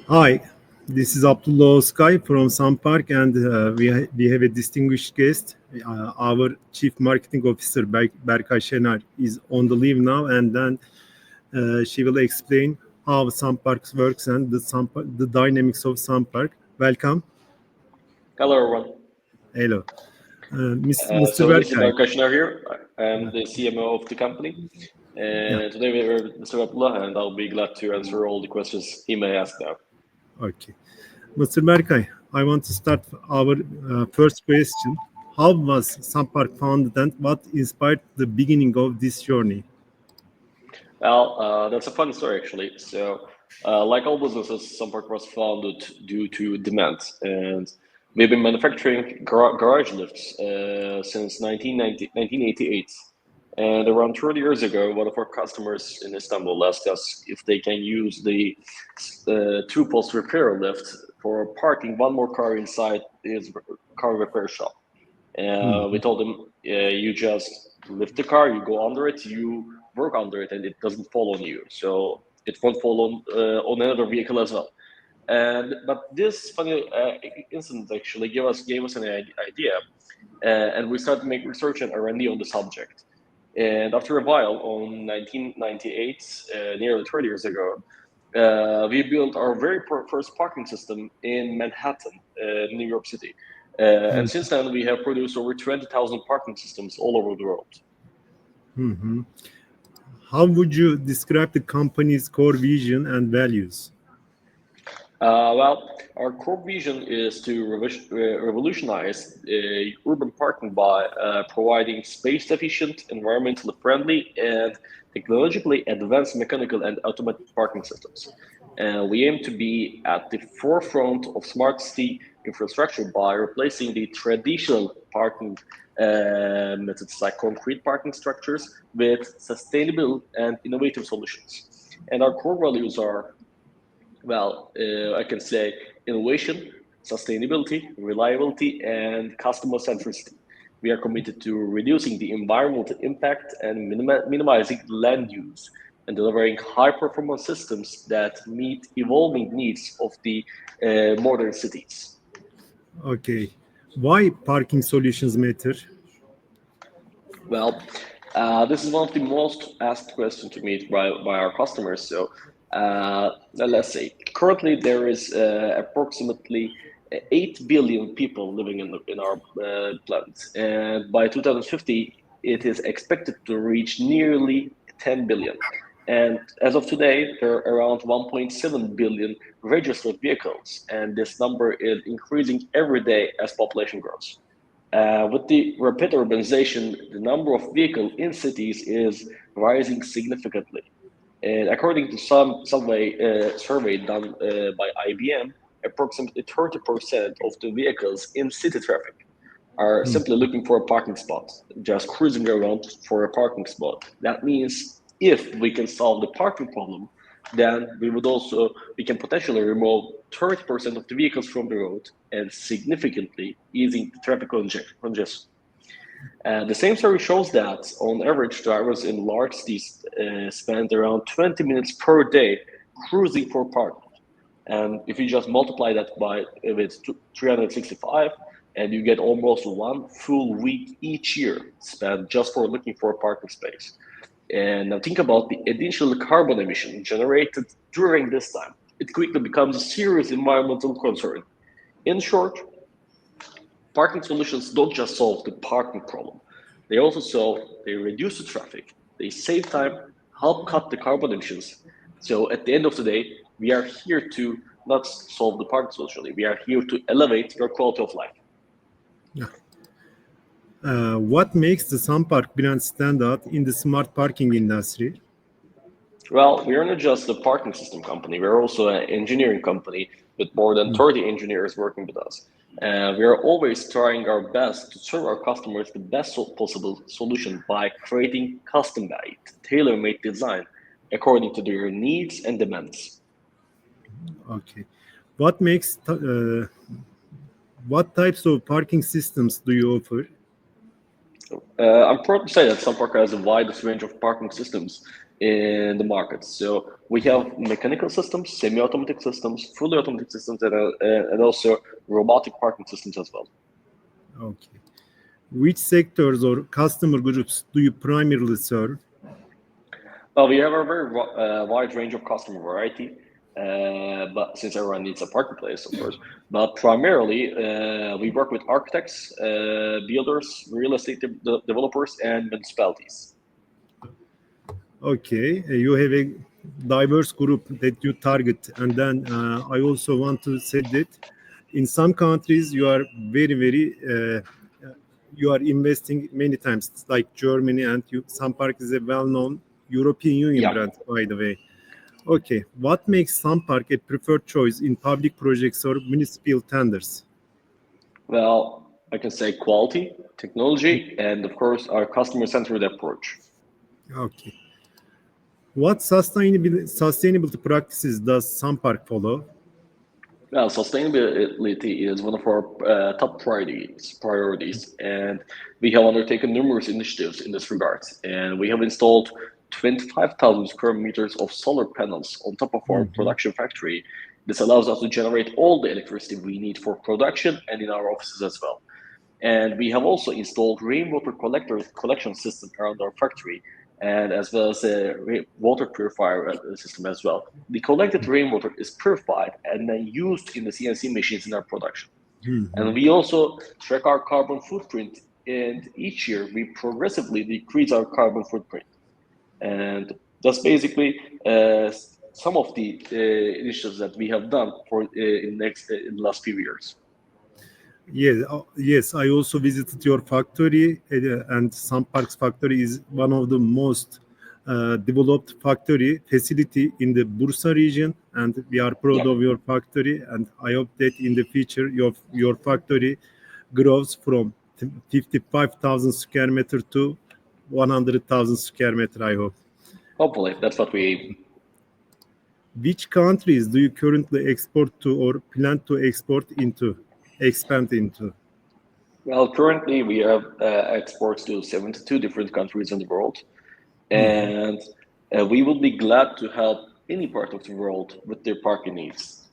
Hi, this is Abdullah Oskay from SANPark, and we have a distinguished guest. Our Chief Marketing Officer, Berkay ŞENER, is on the leave now, and then she will explain how SANPark works and the dynamics of SANPark. Welcome. Hello, everyone. Hello. Mr. So this is Berkay. Barış here. I'm the CMO of the company. Yeah, And today we have Mr. Abdullah, and I'll be glad to answer all the questions he may ask now. okay. Mr. Berkay, I want to start our first question. How was SANPark founded and what inspired the beginning of this journey? Well, that's a fun story, actually. So, like all businesses, SANPark was founded due to demand. And we've been manufacturing garage lifts since 1988. And around 30 years ago, one of our customers in Istanbul asked us if they can use the two-post repair lift for parking one more car inside his car repair shop. We told them, you just lift the car, you go under it, you work under it, and it doesn't fall on you. So it won't fall on another vehicle as well. But this funny incident actually gave us an idea, and we started to make research and R&D on the subject. And after a while, on 1998, nearly 30 years ago, we built our very first parking system in Manhattan, New York City. And since then, we have produced over 20,000 parking systems all over the world. How would you describe the company's core vision and values? Well, our core vision is to revolutionize urban parking by providing space-efficient, environmentally friendly, and technologically advanced mechanical and automated parking systems. We aim to be at the forefront of smart city infrastructure by replacing the traditional parking methods like concrete parking structures with sustainable and innovative solutions. And our core values are, I can say innovation, sustainability, reliability, and customer centricity. We are committed to reducing the environmental impact and minimizing land use and delivering high performance systems that meet evolving needs of the modern cities. Okay. Why parking solutions matter? Well, this is one of the most asked questions to me by our customers. So let's say currently there is approximately 8 billion people living in our planet, and by 2050 it is expected to reach nearly 10 billion. And as of today, there are around 1.7 billion registered vehicles, and this number is increasing every day as population grows. With the rapid urbanization, the number of vehicles in cities is rising significantly. And according to some survey done by IBM, approximately 30% of the vehicles in city traffic are simply looking for a parking spot, just cruising around for a parking spot. That means if we can solve the parking problem, then we can potentially remove 30% of the vehicles from the road and significantly easing the traffic congestion. The same survey shows that on average, drivers in large cities spend around 20 minutes per day cruising for parking. And if you just multiply that with 365, and you get almost one full week each year spent just for looking for a parking space. And now think about the additional carbon emission generated during this time. It quickly becomes a serious environmental concern. In short, parking solutions don't just solve the parking problem. They reduce the traffic, they save time, help cut the carbon emissions. So at the end of the day, we are here to not solve the parking solution. We are here to elevate your quality of life. Yeah. What makes the SANPark brand stand out in the smart parking industry? Well, we are not just a parking system company. We're also an engineering company with more than 30 engineers working with us. We are always trying our best to serve our customers the best possible solution by creating custom-made, tailor-made design according to their needs and demands. Okay. What makes what types of parking systems do you offer? I'm proud to say that SunPark has the widest range of parking systems in the market. So we have mechanical systems, semi-automatic systems, fully automatic systems, and also robotic parking systems as well. Okay. Which sectors or customer groups do you primarily serve? Well, we have a very wide range of customer variety, but since everyone needs a parking place, of course. But primarily, we work with architects, builders, real estate developers, and municipalities. Okay, you have a diverse group that you target, and then I also want to say that in some countries you are you are investing many times, like Germany, and SANPark is a well-known European Union Yeah. brand, by the way. Okay, what makes SANPark a preferred choice in public projects or municipal tenders? Well, I can say quality, technology, and of course, our customer-centered approach. Okay. What sustainability practices does SANPark follow? Well, sustainability is one of our top priorities, and we have undertaken numerous initiatives in this regard. And we have installed 25,000 square meters of solar panels on top of our production factory. This allows us to generate all the electricity we need for production and in our offices as well. And we have also installed rainwater collection system around our factory, and as well as a water purifier system as well. The collected rainwater is purified and then used in the CNC machines in our production. And we also track our carbon footprint, and each year we progressively decrease our carbon footprint. And that's basically some of the initiatives that we have done for in the last few years. Yes. I also visited your factory, and SANPark's factory is one of the most developed factory facility in the Bursa region, and we are proud of your factory. And I hope that in the future your factory grows from 55,000 square meter to 100,000 square meter. I hope. Hopefully, that's what we aim. Which countries do you currently export to or plan to expand into? Well, currently we have exports to 72 different countries in the world, and we will be glad to help any part of the world with their parking needs.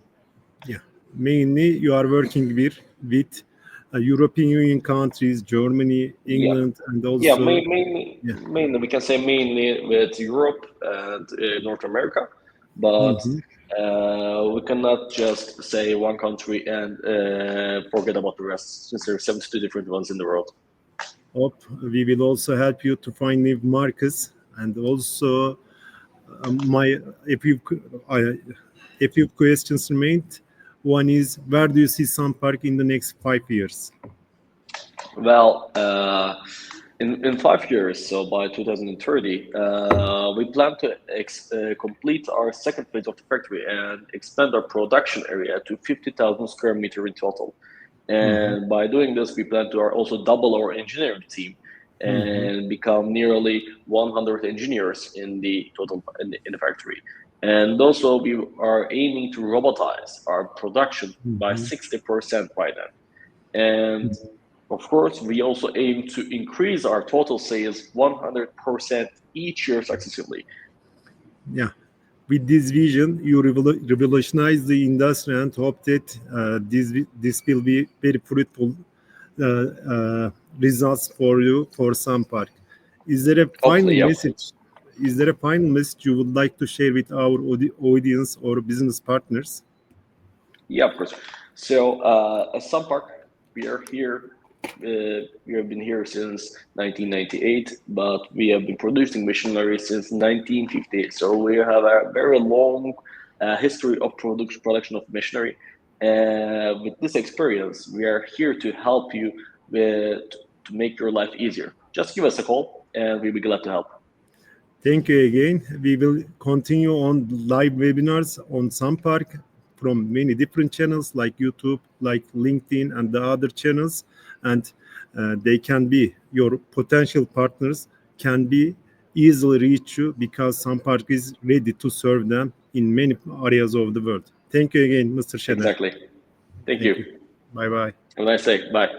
Yeah, mainly you are working with European Union countries, Germany, England, and also mainly we can say mainly with Europe and North America, but we cannot just say one country and forget about the rest, since there are 72 different ones in the world. Hope we will also help you to find new markets, and also a few questions remained. One is, where do you see SANPark in the next 5 years? Well, in 5 years, so by 2030, we plan to complete our second phase of the factory and expand our production area to 50,000 square meters in total. And by doing this, we plan to also double our engineering team and become nearly 100 engineers in the total in the factory. And also, we are aiming to robotize our production by 60% by then. And of course, we also aim to increase our total sales 100% each year successively. Yeah. With this vision, you revolutionize the industry, and hope that this will be very fruitful results for you for SANPark. Is there a final message? Is there a final message you would like to share with our audience or business partners? Yeah, of course. So at SANPark, we are here. We have been here since 1998, but we have been producing machinery since 1958. So we have a very long history of production of machinery. With this experience, we are here to help you to make your life easier. Just give us a call, and we'll be glad to help. Thank you again. We will continue on live webinars on SANPark from many different channels like YouTube, like LinkedIn, and the other channels. And they can be your potential partners, can be easily reach you, because SANPark is ready to serve them in many areas of the world. Thank you again, Mr. ŞENER. Exactly. Thank you. Bye-bye. Have a nice day. Bye.